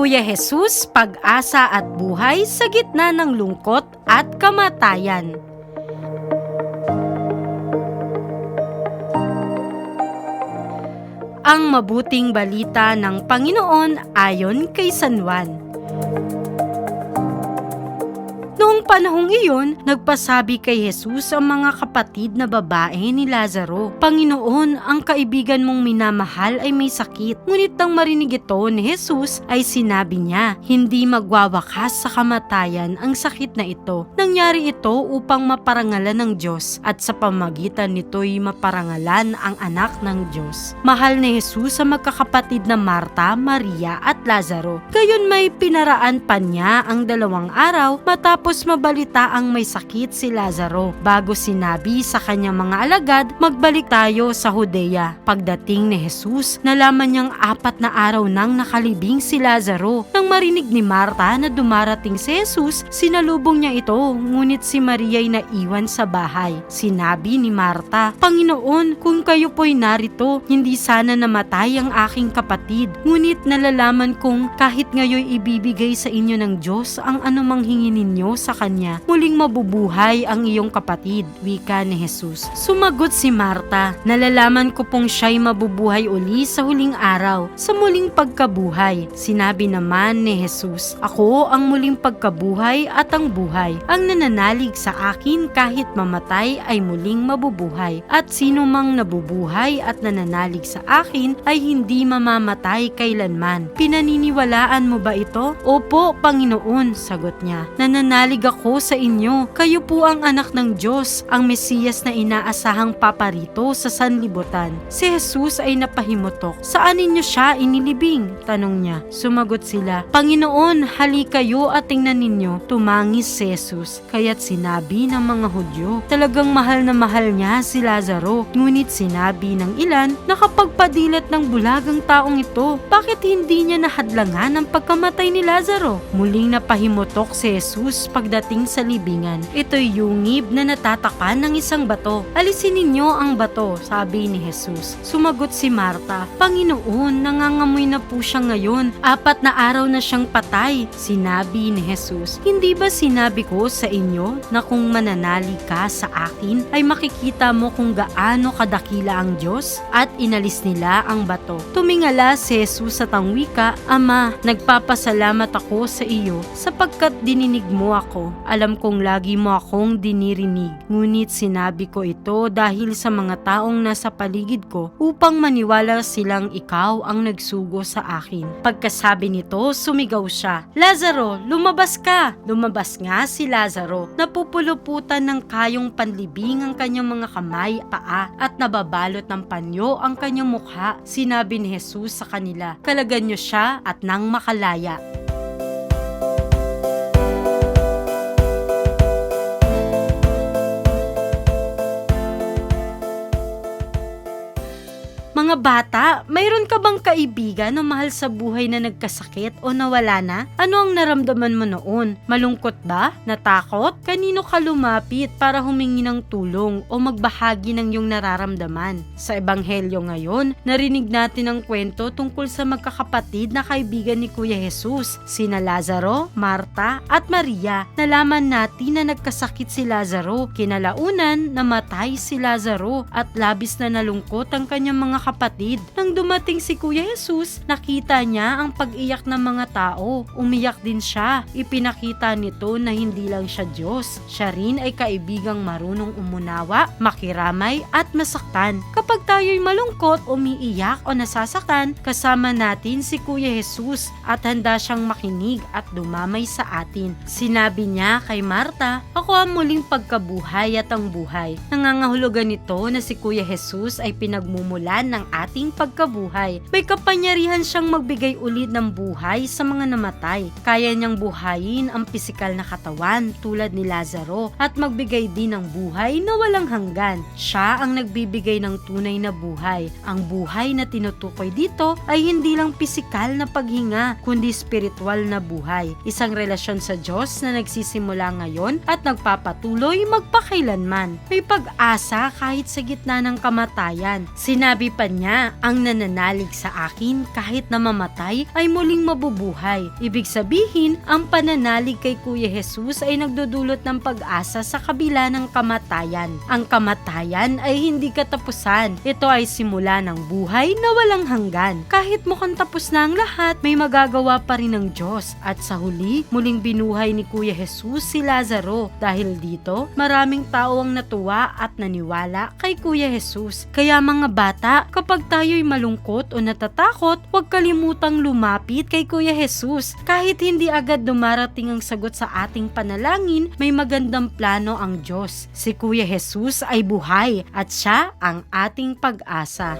Kuya Jesus, pag-asa at buhay sa gitna ng lungkot at kamatayan. Ang mabuting balita ng Panginoon ayon kay San Juan. Noong panahong iyon, nagpasabi kay Jesus ang mga kapatid na babae ni Lazaro, "Panginoon, ang kaibigan mong minamahal ay may sakit." Ngunit nang marinig ito ni Jesus ay sinabi niya, hindi magwawakas sa kamatayan ang sakit na ito. Nangyari ito upang maparangalan ng Diyos at sa pamamagitan nito'y maparangalan ang anak ng Diyos. Mahal ni Jesus sa magkakapatid na Marta, Maria at Lazaro. Gayon may pinaraan pa niya ang 2 araw matapos mabalita ang may sakit si Lazaro bago sinabi sa kanyang mga alagad, "Magbalik tayo sa Judea." Pagdating ni Jesus, nalaman niyang 4 na araw nang nakalibing si Lazaro. Nang marinig ni Marta na dumarating si Jesus, sinalubong niya ito, ngunit si Maria ay naiwan sa bahay. Sinabi ni Marta, "Panginoon, kung kayo po'y narito, hindi sana namatay ang aking kapatid. Ngunit nalalaman kong kahit ngayon ibibigay sa inyo ng Diyos ang anumang hingin ninyo sa kanya, muling mabubuhay ang iyong kapatid." Wika ni Jesus. Sumagot si Marta, "Nalalaman ko pong siya'y mabubuhay uli sa huling araw, sa muling pagkabuhay." Sinabi naman ni Jesus, "Ako ang muling pagkabuhay at ang buhay. Ang nananalig sa akin kahit mamatay ay muling mabubuhay. At sino mang nabubuhay at nananalig sa akin ay hindi mamamatay kailanman." "Pinaniniwalaan mo ba ito?" "Opo, Panginoon," sagot niya. "Nananalig ako sa inyo. Kayo po ang anak ng Diyos, ang Mesiyas na inaasahang paparito sa sanlibutan." Si Jesus ay napahimutok. "Saan ninyo siya inilibing?" tanong niya. Sumagot sila, "Panginoon, hali kayo at tingnan ninyo." Tumangis si Jesus, kaya't sinabi ng mga Hudyo, talagang mahal na mahal niya si Lazaro. Ngunit sinabi ng ilan na kapag padilat ng bulag ang taong ito, bakit hindi niya nahadlangan ang pagkamatay ni Lazaro? Muling napahimutok si Jesus pagdating sa libingan. Ito'y yungib na natatakpan ng isang bato. "Alisin ninyo ang bato," sabi ni Jesus. Sumagot si Marta, "Panginoon, nangangamoy na po siya ngayon. 4 na araw na siyang patay." Sinabi ni Jesus, "Hindi ba sinabi ko sa inyo na kung mananalig ka sa akin ay makikita mo kung gaano kadakila ang Diyos?" At inalis nila ang bato. Tumingala si Jesus sa tangwika, "Ama, nagpapasalamat ako sa iyo sapagkat dininig mo ako. Alam kong lagi mo akong dinirinig. Ngunit sinabi ko ito dahil sa mga taong nasa paligid ko upang maniwala silang ikaw ang nagsugo sa akin." Pagkasabi nito, sumigaw siya, "Lazaro, lumabas ka!" Lumabas nga si Lazaro. Napupuluputan ng kayong panlibing ang kanyang mga kamay, paa at nababalot ng panyo ang kanyang mukha. Sinabi ni Jesus sa kanila, "Kalagan niyo siya at nang makalaya." Mga bata, mayroon ka bang kaibigan na mahal sa buhay na nagkasakit o nawala na? Ano ang naramdaman mo noon? Malungkot ba? Natakot? Kanino ka lumapit para humingi ng tulong o magbahagi ng iyong nararamdaman? Sa Ebanghelyo ngayon, narinig natin ang kwento tungkol sa magkakapatid na kaibigan ni Kuya Jesus, sina Lazaro, Marta at Maria. Nalaman natin na nagkasakit si Lazaro. Kinalaunan, namatay si Lazaro at labis na nalungkot ang kanyang mga kapatid. Nang dumating si Kuya Jesus, nakita niya ang pag-iyak ng mga tao. Umiyak din siya. Ipinakita nito na hindi lang siya Diyos. Siya rin ay kaibigang marunong umunawa, makiramay at masaktan. Kapag tayo'y malungkot, umiiyak o nasasaktan, kasama natin si Kuya Jesus at handa siyang makinig at dumamay sa atin. Sinabi niya kay Marta, "Ako ang muling pagkabuhay at ang buhay." Nangangahulugan nito na si Kuya Jesus ay pinagmumulan ng ating pagkabuhay. May kapangyarihan siyang magbigay ulit ng buhay sa mga namatay. Kaya niyang buhayin ang pisikal na katawan tulad ni Lazaro at magbigay din ng buhay na walang hanggan. Siya ang nagbibigay ng tunay na buhay. Ang buhay na tinutukoy dito ay hindi lang pisikal na paghinga, kundi spiritual na buhay. Isang relasyon sa Diyos na nagsisimula ngayon at nagpapatuloy magpakailanman. May pag-asa kahit sa gitna ng kamatayan. Sinabi pa pa niya, ang nananalig sa akin kahit na mamatay ay muling mabubuhay. Ibig sabihin, ang pananalig kay Kuya Jesus ay nagdudulot ng pag-asa sa kabila ng kamatayan. Ang kamatayan ay hindi katapusan. Ito ay simula ng buhay na walang hanggan. Kahit mukhang tapos na ang lahat, may magagawa pa rin ng Diyos. At sa huli, muling binuhay ni Kuya Jesus si Lazaro. Dahil dito, maraming tao ang natuwa at naniwala kay Kuya Jesus. Kaya mga bata, kapag tayo'y malungkot o natatakot, huwag kalimutang lumapit kay Kuya Jesus. Kahit hindi agad dumarating ang sagot sa ating panalangin, may magandang plano ang Diyos. Si Kuya Jesus ay buhay at siya ang ating pag-asa.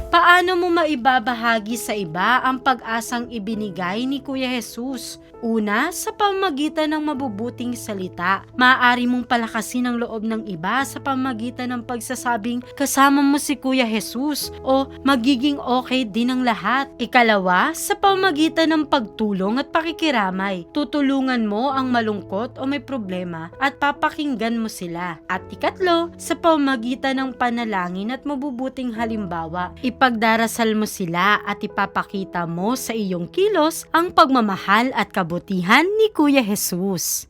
Paano mo maibabahagi sa iba ang pag-asang ibinigay ni Kuya Jesus? Una, sa pamamagitan ng mabubuting salita. Maaari mong palakasin ang loob ng iba sa pamamagitan ng pagsasabing kasama mo si Kuya Jesus o magiging okay din ang lahat. Ikalawa, sa pamamagitan ng pagtulong at pakikiramay. Tutulungan mo ang malungkot o may problema at papakinggan mo sila. At ikatlo, sa pamamagitan ng panalangin at mabubuting halimbawa. Ipagdarasal mo sila at ipapakita mo sa iyong kilos ang pagmamahal at kabutihan ni Kuya Jesus.